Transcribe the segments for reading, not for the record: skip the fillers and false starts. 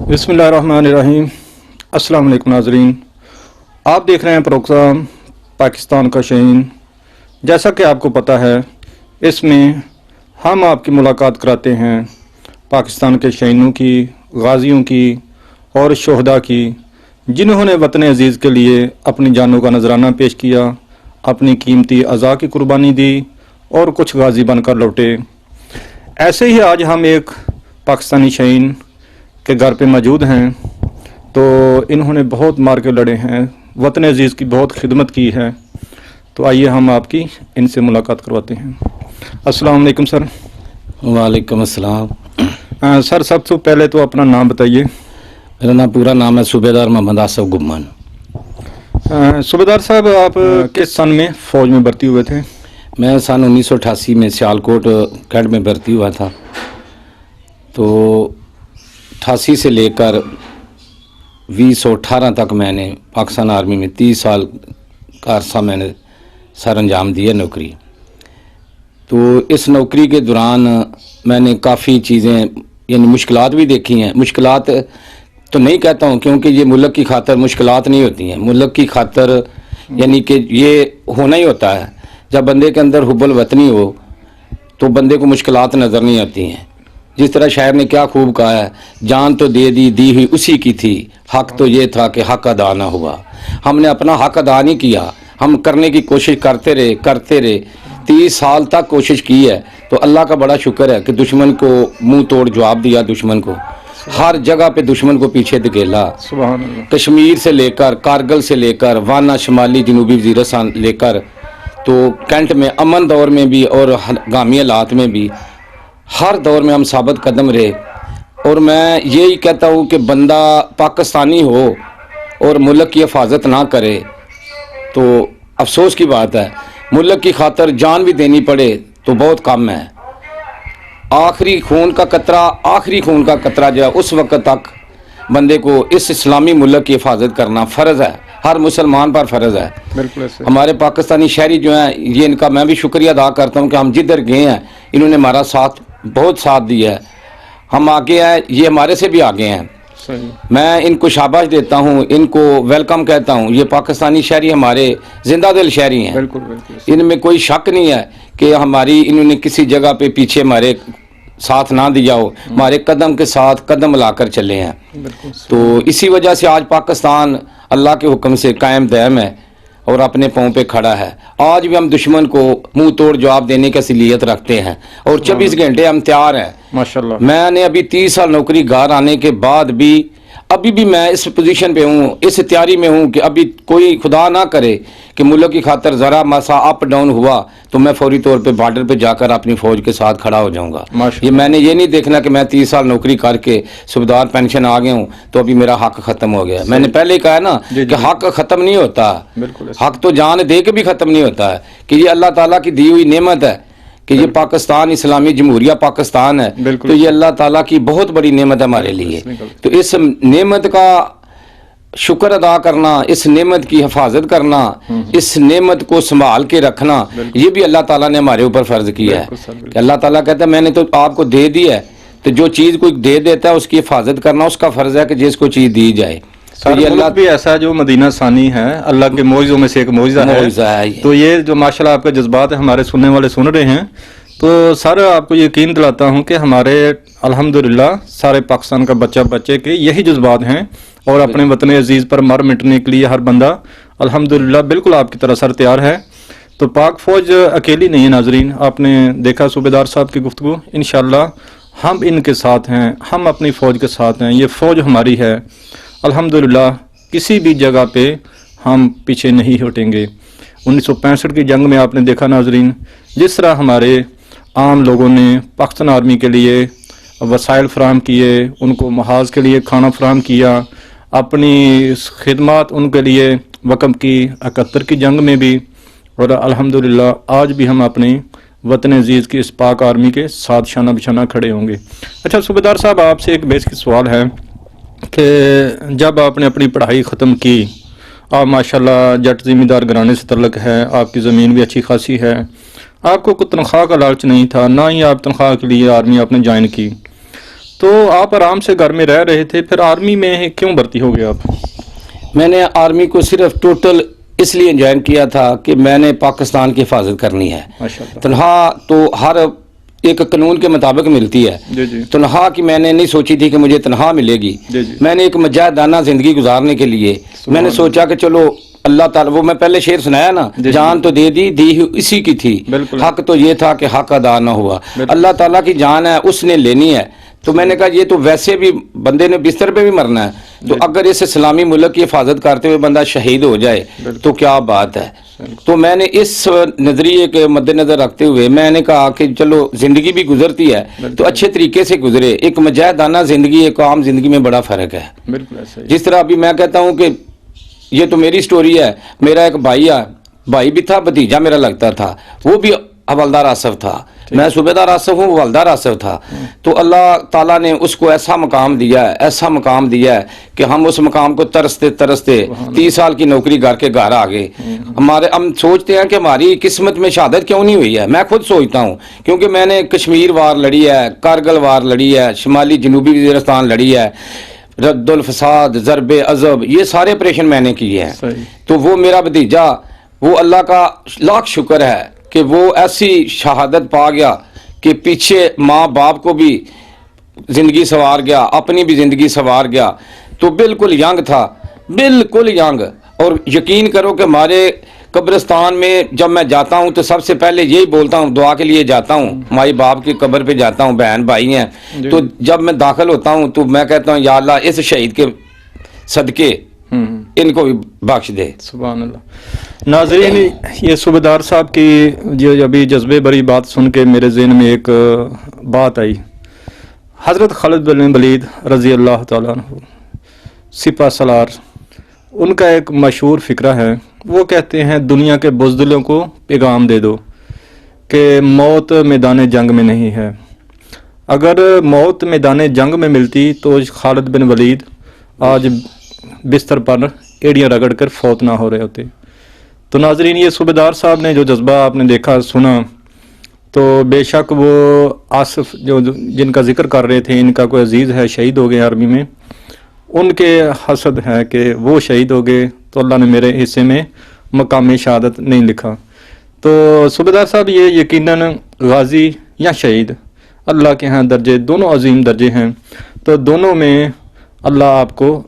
बिस्मिल्लाहिर्रहमानिर्रहीम। अस्सलाम वालेकुम नाज़रीन, आप देख रहे हैं प्रोग्राम पाकिस्तान का शहीन। जैसा कि आपको पता है, इसमें हम आपकी मुलाकात कराते हैं पाकिस्तान के शहीनों की, गाजियों की और शोहदा की, जिन्होंने वतन अज़ीज़ के लिए अपनी जानों का नजराना पेश किया, अपनी कीमती अज़ा की कुर्बानी दी और कुछ गाजी बनकर लौटे। ऐसे ही आज हम एक पाकिस्तानी शहीन के घर पे मौजूद हैं। तो इन्होंने बहुत मार के लड़े हैं, वतन अज़ीज़ की बहुत खिदमत की है। तो आइए हम आपकी इनसे मुलाकात करवाते हैं। अस्सलाम वालेकुम सर। वालेकुम अस्सलाम। सर, सबसे पहले तो अपना नाम बताइए। मेरा नाम पूरा नाम है सूबेदार मोहम्मद आसिफ गुम्मन। सूबेदार साहब, आप किस सन में फ़ौज में भर्ती हुए थे? मैं सन 1988 में सियालकोट कैड में भर्ती हुआ था। तो 88 से लेकर 2018 तक मैंने पाकिस्तान आर्मी में 30 साल का अरसा मैंने सर अंजाम दिया नौकरी। तो इस नौकरी के दौरान मैंने काफ़ी चीज़ें यानी मुश्किलात भी देखी हैं। मुश्किलात तो नहीं कहता हूँ, क्योंकि ये मुल्क की खातर मुश्किलात नहीं होती हैं। मुल्क की खातर यानी कि ये होना ही होता है। जब बंदे के अंदर हुब्बुल वतनी हो तो बंदे को मुश्किलात नज़र नहीं आती हैं। जिस तरह शायर ने क्या खूब कहा है, जान तो दे दी हुई उसी की थी, हक तो ये था कि हक अदा ना हुआ। हमने अपना हक अदा नहीं किया, हम करने की कोशिश करते रहे 30 साल तक कोशिश की है। तो अल्लाह का बड़ा शुक्र है कि दुश्मन को मुंह तोड़ जवाब दिया। दुश्मन को हर जगह पे दुश्मन को पीछे धकेला। सुभान अल्लाह। कश्मीर से लेकर कारगिल से लेकर वाना शुमाली जनूबी वज़ीरिस्तान लेकर तो कैंट में अमन दौर में भी और हंगामी हालात में भी हर दौर में हम साबित कदम रहे। और मैं यही कहता हूँ कि बंदा पाकिस्तानी हो और मुल्क की हिफाजत ना करे तो अफसोस की बात है। मुल्क की खातर जान भी देनी पड़े तो बहुत कम है। आखिरी खून का कतरा जो है उस वक्त तक बंदे को इस इस्लामी मुल्क की हिफाजत करना फ़र्ज़ है, हर मुसलमान पर फ़र्ज़ है। बिल्कुल ऐसे। हमारे पाकिस्तानी शहरी जो हैं, ये इनका मैं भी शुक्रिया अदा करता हूँ कि हम जिधर गए हैं इन्होंने हमारा बहुत साथ दिया है। हम आगे हैं, ये हमारे से भी आगे हैं। सही। मैं इनको शाबाश देता हूँ, इनको वेलकम कहता हूँ। ये पाकिस्तानी शहरी हमारे जिंदा दिल शहरी हैं। बिल्कुल बिल्कुल। इनमें कोई शक नहीं है कि इन्होंने किसी जगह पे पीछे हमारे साथ ना दिया हो, हमारे कदम के साथ कदम मिलाकर चले हैं। बिल्कुल। तो इसी वजह से आज पाकिस्तान अल्लाह के हुक्म से कायम दायम है और अपने पाँव पे खड़ा है। आज भी हम दुश्मन को मुंह तोड़ जवाब देने की असलियत रखते हैं और 24 घंटे हम तैयार हैं। माशाल्लाह। मैंने अभी 30 साल नौकरी घर आने के बाद भी अभी भी मैं इस पोजीशन पे हूँ, इस तैयारी में हूँ कि अभी कोई खुदा ना करे कि मुल्क की खातर ज़रा मसा अप डाउन हुआ तो मैं फौरी तौर पे बॉर्डर पे जाकर अपनी फ़ौज के साथ खड़ा हो जाऊँगा। मैंने ये नहीं देखना कि मैं 30 साल नौकरी करके सूबेदार पेंशन आ गया हूँ तो अभी मेरा हक ख़त्म हो गया। मैंने पहले ही कहा है ना कि हक ख़त्म नहीं होता। हक तो जान दे के भी ख़त्म नहीं होता है कि ये अल्लाह ताला की दी हुई नेमत है कि ये पाकिस्तान इस्लामी जमहूरिया पाकिस्तान है। तो ये अल्लाह ताला की बहुत बड़ी नेमत है हमारे लिए। तो इस नेमत का शुक्र अदा करना, इस नेमत की हिफाजत करना, इस नेमत को संभाल के रखना, ये भी अल्लाह ताला ने हमारे ऊपर फर्ज किया है। कि अल्लाह ताला कहता है मैंने तो आपको दे दिया है, तो जो चीज़ कोई दे देता है उसकी हिफाजत करना उसका फर्ज है कि जिसको चीज़ दी जाए। तो ये अल्लाह भी ऐसा जो मदीना सानी है, अल्लाह के मौजों में से एक मौजा है। तो ये जो माशाल्लाह आपके जज्बात है हमारे सुनने वाले सुन रहे हैं। तो सर, आपको यकीन दिलाता हूँ कि हमारे अल्हम्दुलिल्लाह सारे पाकिस्तान का बच्चे के यही जज्बात हैं और अपने वतन अजीज़ पर मर मिटने के लिए हर बंदा अल्हम्दुलिल्लाह बिल्कुल आपकी तरह सर तैयार है। तो पाक फ़ौज अकेली नहीं है नाजरीन। आपने देखा सूबेदार साहब की गुफ्तगू, इंशाअल्लाह हम इनके साथ हैं, हम अपनी फ़ौज के साथ हैं। ये फ़ौज हमारी है अल्हम्दुलिल्लाह, किसी भी जगह पे हम पीछे नहीं हटेंगे। 1965 की जंग में आपने देखा नाजरीन, जिस तरह हमारे आम लोगों ने पाकिस्तान आर्मी के लिए वसाइल फराहम किए, उनको महाज के लिए खाना फराहम किया, अपनी खिदमत उनके लिए वक़्फ़ की 71 की जंग में भी, और अल्हम्दुलिल्लाह आज भी हम अपने वतन अजीज़ की इस पाक आर्मी के साथ शाना बिशाना खड़े होंगे। अच्छा सूबेदार साहब, आपसे एक बेसिक सवाल है कि जब आपने अपनी पढ़ाई ख़त्म की, आप माशाल्लाह जट ज़मींदार घराने से तल्लुक़ है, आपकी ज़मीन भी अच्छी खासी है, आपको कोई तनख्वाह का लालच नहीं था, ना ही आप तनख्वाह के लिए आर्मी आपने ज्वाइन की। تو آپ آرام سے گھر میں رہ رہے تھے، پھر آرمی میں کیوں بھرتی ہو گئے آپ؟ میں نے آرمی کو صرف ٹوٹل اس لیے جوائن کیا تھا کہ میں نے پاکستان کی حفاظت کرنی ہے. تنخواہ تو ہر ایک قانون کے مطابق ملتی ہے. تنخواہ کی میں نے نہیں سوچی تھی کہ مجھے تنخواہ ملے گی. میں نے ایک مجاہدانہ زندگی گزارنے کے لیے میں نے سوچا کہ چلو اللہ تعالیٰ، وہ میں پہلے شعر سنایا نا، جان تو دے دی اسی کی تھی، حق تو یہ تھا کہ حق ادا نہ ہوا. اللہ تعالیٰ کی جان ہے، اس نے لینی ہے. تو میں نے کہا یہ تو ویسے بھی بندے نے بستر پہ بھی مرنا ہے، تو اگر اس اسلامی ملک کی حفاظت کرتے ہوئے بندہ شہید ہو جائے تو کیا بات ہے. تو میں نے اس نظریے کے مد نظر رکھتے ہوئے میں نے کہا کہ چلو زندگی بھی گزرتی ہے تو اچھے طریقے سے گزرے. ایک مجاہدانہ زندگی ایک عام زندگی میں بڑا فرق ہے. جس طرح ابھی میں کہتا ہوں کہ یہ تو میری سٹوری ہے، میرا ایک بھائی بھی تھا، بھتیجا میرا لگتا تھا، وہ بھی حوالدار آصف تھا. میں صوبیدار آصف ہوں، وہ حوالدار آصف تھا. تو اللہ تعالیٰ نے اس کو ایسا مقام دیا ہے کہ ہم اس مقام کو ترستے 30 سال کی نوکری کر کے گھر آ گئے. ہم سوچتے ہیں کہ ہماری قسمت میں شہادت کیوں نہیں ہوئی ہے. میں خود سوچتا ہوں، کیونکہ میں نے کشمیر وار لڑی ہے، کارگل وار لڑی ہے، شمالی جنوبی وزیرستان لڑی ہے، رد الفساد، ضرب عذب، یہ سارے آپریشن میں نے کیے ہیں. تو وہ میرا بھتیجا، وہ اللہ کا لاکھ شکر ہے کہ وہ ایسی شہادت پا گیا کہ پیچھے ماں باپ کو بھی زندگی سنوار گیا، اپنی بھی زندگی سنوار گیا. تو بالکل ینگ تھا، بالکل ینگ. اور یقین کرو کہ ہمارے قبرستان میں جب میں جاتا ہوں تو سب سے پہلے یہی بولتا ہوں، دعا کے لیے جاتا ہوں، مائی باپ کی قبر پہ جاتا ہوں، بہن بھائی ہیں. تو جب میں داخل ہوتا ہوں تو میں کہتا ہوں یا اللہ اس شہید کے صدقے ان کو بھی بخش دے. سبحان اللہ. ناظرین، یہ صوبیدار صاحب کی جو ابھی جذبے بری بات سن کے میرے ذہن میں ایک بات آئی. حضرت خالد بن ولید رضی اللہ تعالیٰ عنہ، سپہ سالار، ان کا ایک مشہور فقرہ ہے. وہ کہتے ہیں دنیا کے بزدلوں کو پیغام دے دو کہ موت میدان جنگ میں نہیں ہے. اگر موت میدان جنگ میں ملتی تو خالد بن ولید آج بستر پر ایڑیاں رگڑ کر فوت نہ ہو رہے ہوتے. تو ناظرین، یہ صوبیدار صاحب نے جو جذبہ آپ نے دیکھا سنا، تو بے شک وہ آصف جو جن کا ذکر کر رہے تھے، ان کا کوئی عزیز ہے شہید ہو گئے آرمی میں، ان کے حسد ہے کہ وہ شہید ہو گئے تو اللہ نے میرے حصے میں مقام شہادت نہیں لکھا. تو صوبیدار صاحب، یہ یقیناً غازی یا شہید اللہ کے ہاں درجے دونوں عظیم درجے ہیں. تو دونوں میں اللہ آپ کو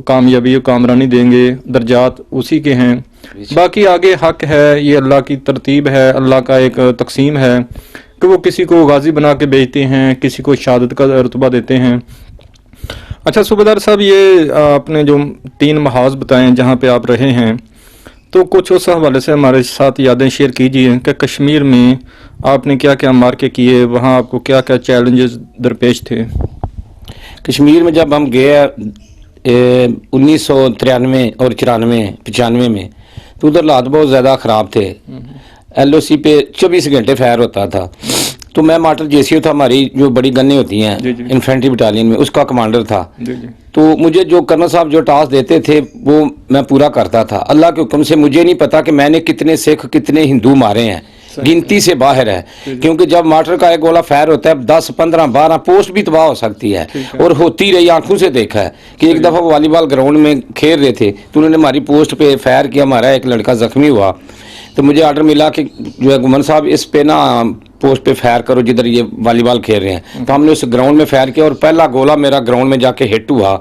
کامیابی و کامرانی دیں گے، درجات اسی کے ہیں. باقی آگے حق ہے، یہ اللہ کی ترتیب ہے، اللہ کا ایک تقسیم ہے کہ وہ کسی کو غازی بنا کے بھیجتے ہیں، کسی کو شہادت کا رتبہ دیتے ہیں. اچھا صوبیدار صاحب، یہ آپ نے جو 3 محاذ بتائے جہاں پہ آپ رہے ہیں، تو کچھ اس حوالے سے ہمارے ساتھ یادیں شیئر کیجیے کہ کشمیر میں آپ نے کیا کیا مارکے کیے، وہاں آپ کو کیا کیا چیلنجز درپیش تھے. کشمیر میں جب ہم گئے 1993 اور 94 میں، تو ادھر حالات بہت زیادہ خراب تھے. ایل او سی پہ 24 گھنٹے فائر ہوتا تھا. تو میں ماٹر جے سی او تھا، ہماری جو بڑی گنیں ہوتی ہیں انفینٹری بٹالین میں، اس کا کمانڈر تھا. تو مجھے جو کرنل صاحب جو ٹاسک دیتے تھے وہ میں پورا کرتا تھا. اللہ کے حکم سے مجھے نہیں پتا کہ میں نے کتنے سکھ کتنے ہندو مارے ہیں، گنتی سے باہر ہے. کیونکہ جب مارٹر کا ایک گولہ فائر ہوتا ہے 10 15 12 پوسٹ بھی تباہ ہو سکتی ہے. اور ہوتی رہی، آنکھوں سے دیکھا ہے کہ ایک دفعہ والی بال گراؤنڈ میں کھیل رہے تھے تو انہوں نے ہماری پوسٹ پہ فائر کیا، ہمارا ایک لڑکا زخمی ہوا. تو مجھے آرڈر ملا کہ جو ہے گمن صاحب اس پہ نا پوسٹ پہ فائر کرو جدھر یہ والی بال کھیل رہے ہیں. تو ہم نے اس گراؤنڈ میں فائر کیا اور پہلا گولہ میرا گراؤنڈ میں جا کے ہٹ ہوا.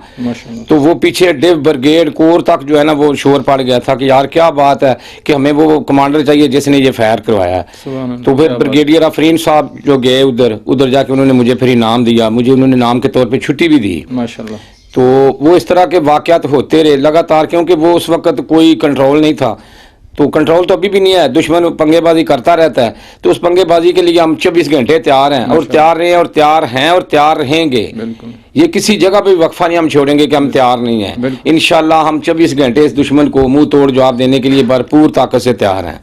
تو وہ پیچھے ڈیو برگیڈ کور تک جو ہے نا وہ شور پڑ گیا تھا کہ یار کیا بات ہے کہ ہمیں وہ کمانڈر چاہیے جس نے یہ فائر کروایا ہے. تو پھر بریگیڈیئر افرین صاحب جو گئے ادھر جا کے انہوں نے مجھے پھر انعام دیا، مجھے انہوں نے انعام کے طور پہ چھٹی بھی دی. ماشاءاللہ. تو وہ اس طرح کے واقعات ہوتے رہے لگاتار، کیونکہ وہ اس وقت کوئی کنٹرول نہیں تھا. تو کنٹرول تو ابھی بھی نہیں ہے، دشمن پنگے بازی کرتا رہتا ہے. تو اس پنگے بازی کے لیے ہم 24 گھنٹے تیار ہیں اور تیار رہے اور تیار ہیں اور تیار رہیں گے. یہ کسی جگہ پہ وقفہ نہیں ہم چھوڑیں گے کہ ہم تیار نہیں ہیں. انشاءاللہ ہم 24 گھنٹے اس دشمن کو منہ توڑ جواب دینے کے لیے بھرپور طاقت سے تیار ہیں.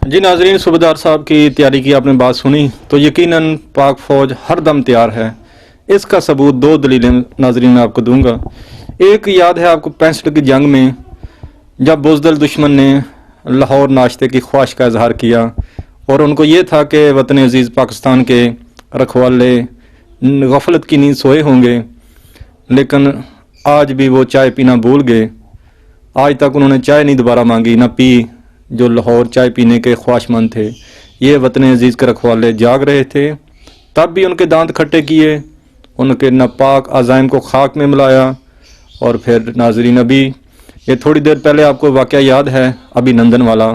جی ناظرین، صوبیدار صاحب کی تیاری کی آپ نے بات سنی، تو یقیناً پاک فوج ہر دم تیار ہے. اس کا ثبوت 2 دلیلیں ناظرین میں آپ کو دوں گا. ایک یاد ہے آپ کو 65 کی جنگ میں جب بزدل دشمن نے لاہور ناشتے کی خواہش کا اظہار کیا اور ان کو یہ تھا کہ وطن عزیز پاکستان کے رکھوالے गफलत की नींद सोए होंगे, लेकिन आज भी वो चाय पीना भूल गए। आज तक उन्होंने चाय नहीं दोबारा मांगी, ना पी। जो लाहौर चाय पीने के ख्वाहिशमंद थे, ये वतन अजीज़ के रखवाले जाग रहे थे, तब भी उनके दांत खट्टे किए, उनके नापाक अज़ाइम को खाक में मिलाया। और फिर नाज़रीन, अभी ये थोड़ी देर पहले आपको वाक़या याद है अभिनंदन वाला,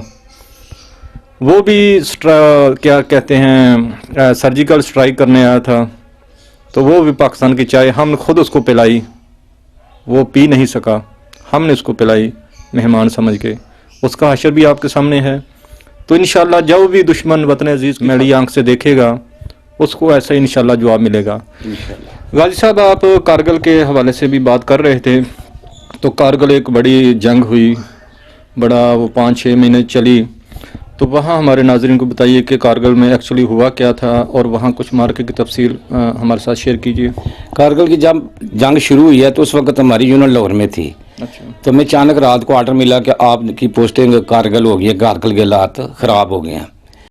वो भी क्या कहते हैं सर्जिकल स्ट्राइक करने आया था, तो वो भी पाकिस्तान की चाय हमने खुद उसको पिलाई, वो पी नहीं सका, हमने उसको पिलाई मेहमान समझ के। उसका हशर भी आपके सामने है। तो इंशाल्लाह जब भी दुश्मन वतन अजीज़ मेरी आंख से देखेगा, उसको ऐसा ही इंशाल्लाह जवाब मिलेगा। गाजी साहब, आप कारगिल के हवाले से भी बात कर रहे थे। तो कारगिल एक बड़ी जंग हुई, बड़ा वो 5-6 महीने चली। तो वहाँ हमारे नाज़रीन को बताइए कि कारगिल में एक्चुअली हुआ क्या था, और वहाँ कुछ मार्के की तफसील हमारे साथ शेयर कीजिए। कारगिल की जब जंग शुरू हुई है तो उस वक्त हमारी यूनिट लाहौर में थी। अच्छा। तो मैं अचानक रात को ऑर्डर मिला कि आपकी पोस्टिंग कारगिल हो गई है, कारगिल के हालात ख़राब हो गए हैं।